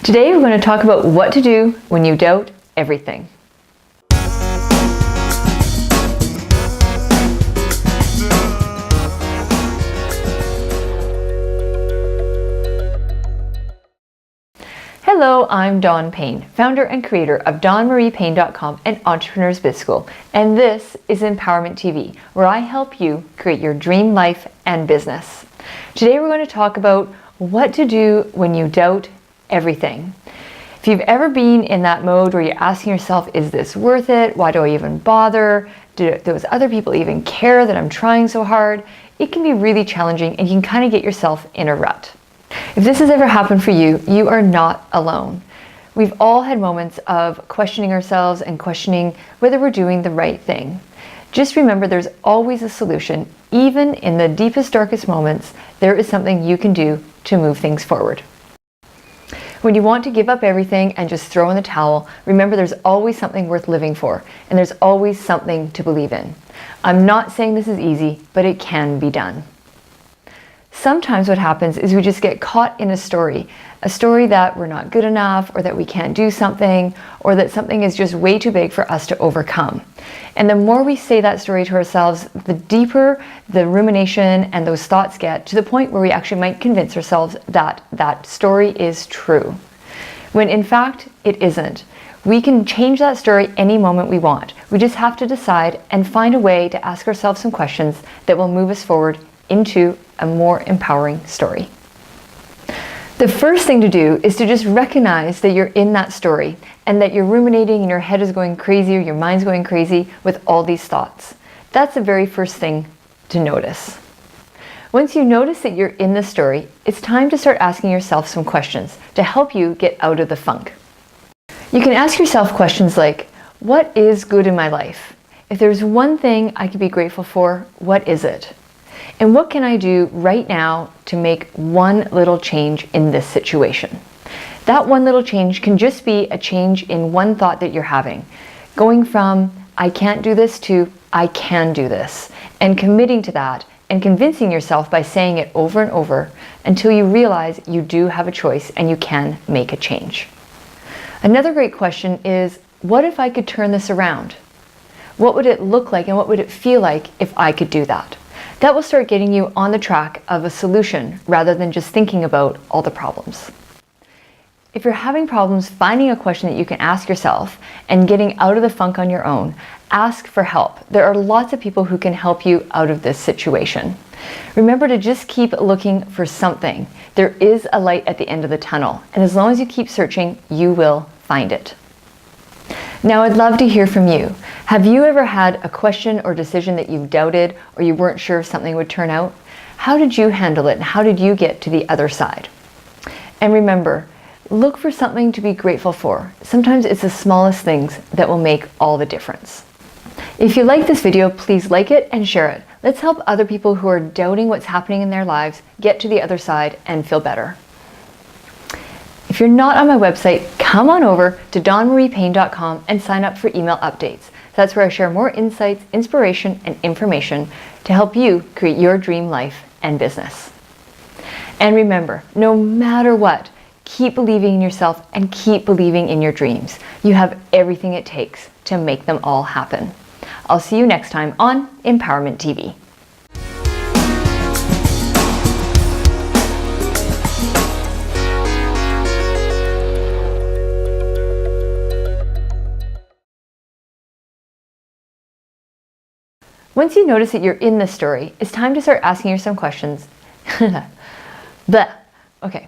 Today we're going to talk about what to do when you doubt everything. Hello, I'm Dawn Payne, founder and creator of DawnMariePayne.com and Entrepreneurs Biz School, and this is Empowerment TV, where I help you create your dream life and business. Today we're going to talk about what to do when you doubt everything. If you've ever been in that mode where you're asking yourself, is this worth it? Why do I even bother? Do those other people even care that I'm trying so hard? It can be really challenging and you can kind of get yourself in a rut. If this has ever happened for you, you are not alone. We've all had moments of questioning ourselves and questioning whether we're doing the right thing. Just remember, there's always a solution. Even in the deepest, darkest moments, there is something you can do to move things forward. When you want to give up everything and just throw in the towel, remember there's always something worth living for, and there's always something to believe in. I'm not saying this is easy, but it can be done. Sometimes what happens is we just get caught in a story that we're not good enough, or that we can't do something, or that something is just way too big for us to overcome. And the more we say that story to ourselves, the deeper the rumination and those thoughts get, to the point where we actually might convince ourselves that that story is true, when in fact it isn't. We can change that story any moment we want. We just have to decide and find a way to ask ourselves some questions that will move us forward into a more empowering story. The first thing to do is to just recognize that you're in that story and that you're ruminating and your head is going crazy, or your mind's going crazy with all these thoughts. That's the very first thing to notice. Once you notice that you're in the story, it's time to start asking yourself some questions to help you get out of the funk. You can ask yourself questions like, what is good in my life? If there's one thing I could be grateful for, what is it? And what can I do right now to make one little change in this situation? That one little change can just be a change in one thought that you're having. Going from, I can't do this, to, I can do this. And committing to that and convincing yourself by saying it over and over until you realize you do have a choice and you can make a change. Another great question is, what if I could turn this around? What would it look like and what would it feel like if I could do that? That will start getting you on the track of a solution rather than just thinking about all the problems. If you're having problems finding a question that you can ask yourself and getting out of the funk on your own, ask for help. There are lots of people who can help you out of this situation. Remember to just keep looking for something. There is a light at the end of the tunnel, and as long as you keep searching, you will find it. Now, I'd love to hear from you. Have you ever had a question or decision that you've doubted, or you weren't sure if something would turn out? How did you handle it, and how did you get to the other side? And remember, look for something to be grateful for. Sometimes it's the smallest things that will make all the difference. If you like this video, please like it and share it. Let's help other people who are doubting what's happening in their lives get to the other side and feel better. If you're not on my website, come on over to DawnMariePayne.com and sign up for email updates. That's where I share more insights, inspiration, and information to help you create your dream life and business. And remember, no matter what, keep believing in yourself and keep believing in your dreams. You have everything it takes to make them all happen. I'll see you next time on Empowerment TV. Once you notice that you're in the story, it's time to start asking yourself some questions. Blah. Okay.